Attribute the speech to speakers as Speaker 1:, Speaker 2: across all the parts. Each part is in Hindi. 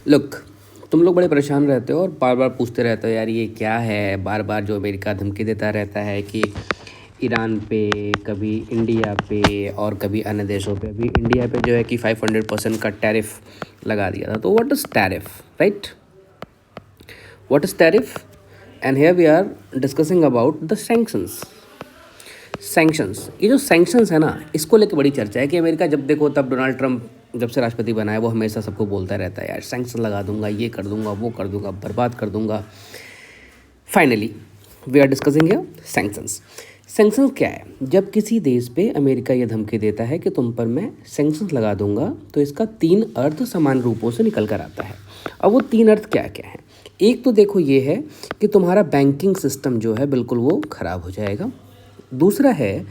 Speaker 1: लुक, तुम लोग बड़े परेशान रहते हो और बार बार पूछते रहते हो यार ये क्या है। बार बार जो अमेरिका धमकी देता रहता है कि ईरान पे, कभी इंडिया पे और कभी अन्य देशों पे। अभी इंडिया पे जो है कि 500% का टैरिफ लगा दिया था। तो what is tariff, right? What is tariff? And here we are discussing about the sanctions. ये जो सैंक्शंस है ना, इसको लेकर बड़ी चर्चा है कि अमेरिका जब देखो तब डोनाल्ड ट्रंप जब से राष्ट्रपति बना है वो हमेशा सबको बोलता रहता है यार सैंक्शन लगा दूंगा, ये कर दूंगा, वो कर दूंगा, बर्बाद कर दूंगा। Finally we are discussing here sanctions. Sanctions क्या है? जब किसी देश पे अमेरिका ये धमकी देता है कि तुम पर मैं सैंक्शंस लगा दूंगा, तो इसका 3 अर्थ समान रूपों से निकल कर आता है। अब वो 3 अर्थ क्या क्या है? एक तो देखो ये है कि तुम्हारा बैंकिंग सिस्टम जो है बिल्कुल वो ख़राब हो जाएगा। दूसरा है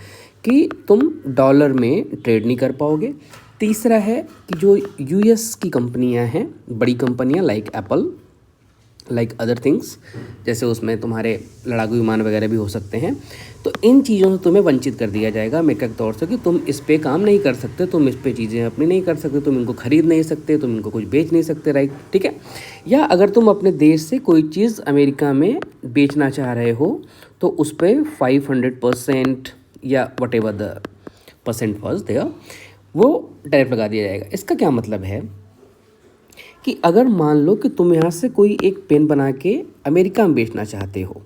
Speaker 1: कि तुम डॉलर में ट्रेड नहीं कर पाओगे। तीसरा है कि जो यूएस की कंपनियां हैं, बड़ी कंपनियां like Apple, like other things, जैसे उसमें तुम्हारे लड़ाकू विमान वगैरह भी हो सकते हैं, तो इन चीज़ों से तुम्हें वंचित कर दिया जाएगा अमेरिका के तौर से कि तुम इस पे काम नहीं कर सकते, तुम इस पे चीज़ें अपनी नहीं कर सकते, तुम इनको खरीद नहीं सकते, तुम इनको कुछ बेच नहीं सकते, राइट? ठीक है। या अगर तुम अपने देश से कोई चीज़ अमेरिका में बेचना चाह रहे हो तो उस पर 500% या whatever the percent was there, वो टैरिफ लगा दिया जाएगा। इसका क्या मतलब है कि अगर मान लो कि तुम यहाँ से कोई एक पेन बना के अमेरिका में बेचना चाहते हो,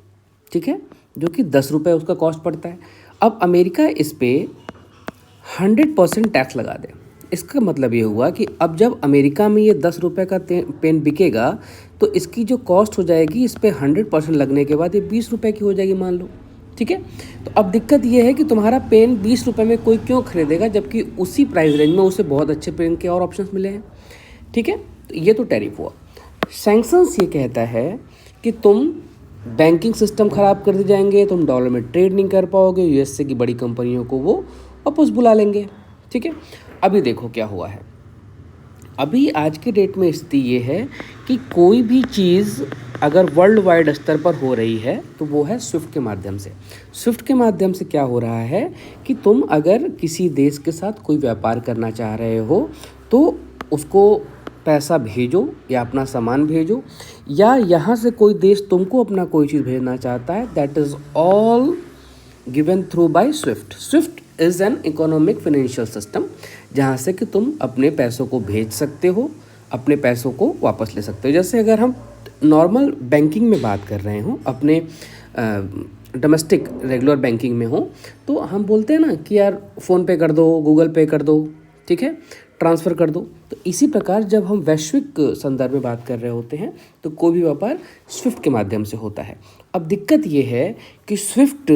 Speaker 1: ठीक है, जो कि 10 रुपये उसका कॉस्ट पड़ता है। अब अमेरिका इस पे 100% टैक्स लगा दे। इसका मतलब ये हुआ कि अब जब अमेरिका में ये 10 रुपये का पेन बिकेगा तो इसकी जो कॉस्ट हो जाएगी इस पर 100% लगने के बाद ये 20 रुपये की हो जाएगी, मान लो। ठीक है। तो अब दिक्कत ये है कि तुम्हारा पेन 20 रुपये में कोई क्यों खरीदेगा, जबकि उसी प्राइस रेंज में उसे बहुत अच्छे पेन के और ऑप्शंस मिले हैं। ठीक है। तो ये तो टैरिफ हुआ। सैंक्शंस ये कहता है कि तुम बैंकिंग सिस्टम ख़राब कर दिए जाएंगे, तुम डॉलर में ट्रेड नहीं कर पाओगे, यूएसए की बड़ी कंपनियों को वो वापस बुला लेंगे। ठीक है। अभी देखो क्या हुआ है। अभी आज के डेट में स्थिति ये है कि कोई भी चीज़ अगर वर्ल्ड वाइड स्तर पर हो रही है तो वो है स्विफ्ट के माध्यम से। स्विफ्ट के माध्यम से क्या हो रहा है कि तुम अगर किसी देश के साथ कोई व्यापार करना चाह रहे हो तो उसको पैसा भेजो या अपना सामान भेजो, या यहाँ से कोई देश तुमको अपना कोई चीज़ भेजना चाहता है, that is all given through by SWIFT. SWIFT is an economic financial system जहाँ से कि तुम अपने पैसों को भेज सकते हो, अपने पैसों को वापस ले सकते हो। जैसे अगर हम नॉर्मल बैंकिंग में बात कर रहे हो, अपने डोमेस्टिक रेगुलर बैंकिंग में हो, तो हम बोलते हैं ना कि यार फ़ोन पे कर दो, गूगल पे कर दो, ठीक है, ट्रांसफ़र कर दो। तो इसी प्रकार जब हम वैश्विक संदर्भ में बात कर रहे होते हैं तो कोई भी व्यापार स्विफ्ट के माध्यम से होता है। अब दिक्कत ये है कि स्विफ्ट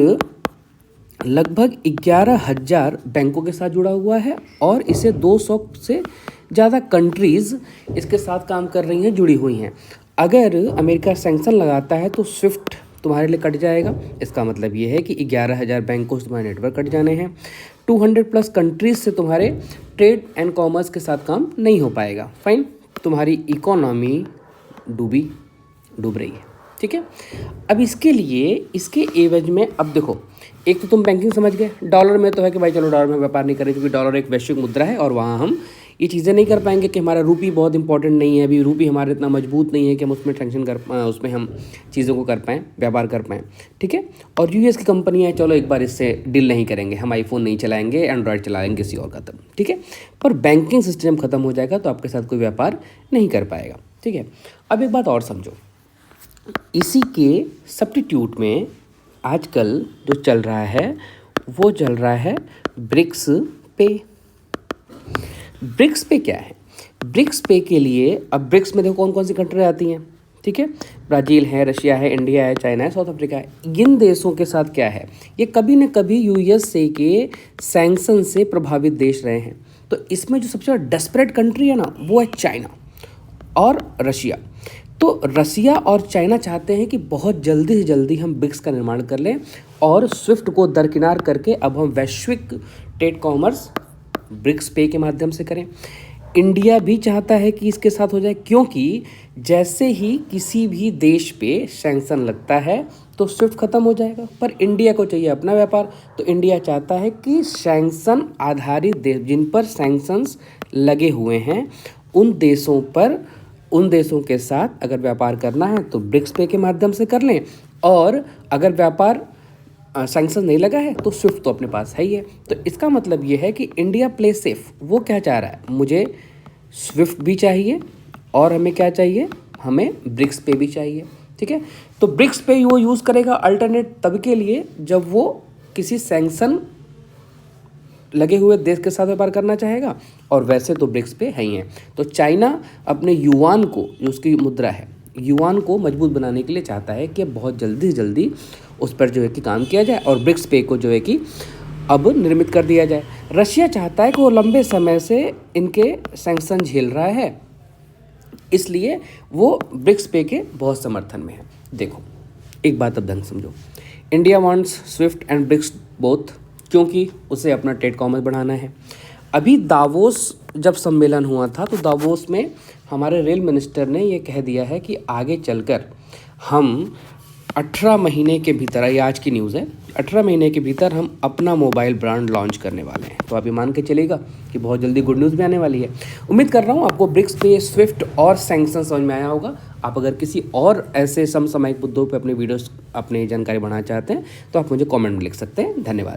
Speaker 1: लगभग 11,000 बैंकों के साथ जुड़ा हुआ है और इसे 200 से ज़्यादा कंट्रीज़ इसके साथ काम कर रही हैं, जुड़ी हुई हैं। अगर अमेरिका सैंक्शन लगाता है तो स्विफ्ट तुम्हारे लिए कट जाएगा। इसका मतलब ये है कि 11,000 बैंकों से तुम्हारे नेटवर्क कट जाने हैं। 200+ कंट्रीज़ से तुम्हारे ट्रेड एंड कॉमर्स के साथ काम नहीं हो पाएगा। फाइन, तुम्हारी इकोनॉमी डूब रही है। ठीक है। अब इसके लिए, इसके एवज में, अब देखो, एक तो तुम बैंकिंग समझ गए, डॉलर में तो है कि भाई चलो डॉलर में व्यापार नहीं करें क्योंकि डॉलर एक वैश्विक मुद्रा है और वहाँ हम ये चीज़ें नहीं कर पाएंगे कि हमारा रूपी बहुत इंपॉर्टेंट नहीं है, अभी रूपी हमारा इतना मजबूत नहीं है कि हम उसमें उसमें हम चीज़ों को कर पाएँ, व्यापार कर पाएँ। ठीक है। और यूएस की कंपनी है, चलो एक बार इससे डील नहीं करेंगे, हम आईफोन नहीं चलाएंगे, एंड्रॉयड चलाएंगे, किसी और का तब। ठीक है। पर बैंकिंग सिस्टम खत्म हो जाएगा तो आपके साथ कोई व्यापार नहीं कर पाएगा। ठीक है। अब एक बात और समझो, इसी के सब्स्टिट्यूट में आजकल जो चल रहा है वो चल रहा है ब्रिक्स पे। ब्रिक्स पे क्या है? ब्रिक्स पे के लिए, अब ब्रिक्स में देखो कौन कौन सी कंट्री आती हैं। ठीक है। ब्राज़ील है, रशिया है, इंडिया है, चाइना है, साउथ अफ्रीका है। इन देशों के साथ क्या है, ये कभी न कभी यूएसए के सैंक्शन से प्रभावित देश रहे हैं। तो इसमें जो सबसे ज़्यादा डेस्परेट कंट्री है ना, वो है चाइना और रशिया। तो रसिया और चाइना चाहते हैं कि बहुत जल्दी से जल्दी हम ब्रिक्स का निर्माण कर लें और स्विफ्ट को दरकिनार करके अब हम वैश्विक ट्रेड कॉमर्स ब्रिक्स पे के माध्यम से करें। इंडिया भी चाहता है कि इसके साथ हो जाए, क्योंकि जैसे ही किसी भी देश पे सैंक्शन लगता है तो स्विफ्ट ख़त्म हो जाएगा। पर इंडिया को चाहिए अपना व्यापार, तो इंडिया चाहता है कि सैंक्शन आधारित देश, जिन पर सैंक्शंस लगे हुए हैं, उन देशों पर उन देशों के साथ अगर व्यापार करना है तो ब्रिक्स पे के माध्यम से कर लें, और अगर व्यापार सैंक्शन नहीं लगा है तो स्विफ्ट तो अपने पास है ही है। तो इसका मतलब ये है कि इंडिया प्ले सेफ। वो क्या चाह रहा है, मुझे स्विफ्ट भी चाहिए और हमें क्या चाहिए, हमें ब्रिक्स पे भी चाहिए। ठीक है, तो ब्रिक्स पे वो यूज़ करेगा अल्टरनेट तब के लिए जब वो किसी सैंक्शन लगे हुए देश के साथ व्यापार करना चाहेगा, और वैसे तो ब्रिक्स पे है ही हैं। तो चाइना अपने युआन को, जो उसकी मुद्रा है, युआन को मजबूत बनाने के लिए चाहता है कि बहुत जल्दी से जल्दी उस पर जो है कि काम किया जाए और ब्रिक्स पे को जो है कि अब निर्मित कर दिया जाए। रशिया चाहता है कि वो लंबे समय से इनके सैंक्शन झेल रहा है, इसलिए वो ब्रिक्स पे के बहुत समर्थन में है। देखो एक बात अब ढंग समझो, India wants SWIFT and BRICS both, क्योंकि उसे अपना ट्रेड कॉमर्स बढ़ाना है। अभी दावोस जब सम्मेलन हुआ था तो दावोस में हमारे रेल मिनिस्टर ने ये कह दिया है कि आगे चलकर हम 18 महीने के भीतर, ये आज की न्यूज़ है, 18 महीने के भीतर हम अपना मोबाइल ब्रांड लॉन्च करने वाले हैं। तो आप ये मान के चलेगा कि बहुत जल्दी गुड न्यूज़ भी आने वाली है। उम्मीद कर रहा हूँ आपको ब्रिक्स पे, स्विफ्ट और सैंक्शन समझ में आया होगा। आप अगर किसी और ऐसे समसामयिक मुद्दों पे अपने वीडियोस, अपनी जानकारी बढ़ाना चाहते हैं तो आप मुझे कमेंट में लिख सकते हैं। धन्यवाद।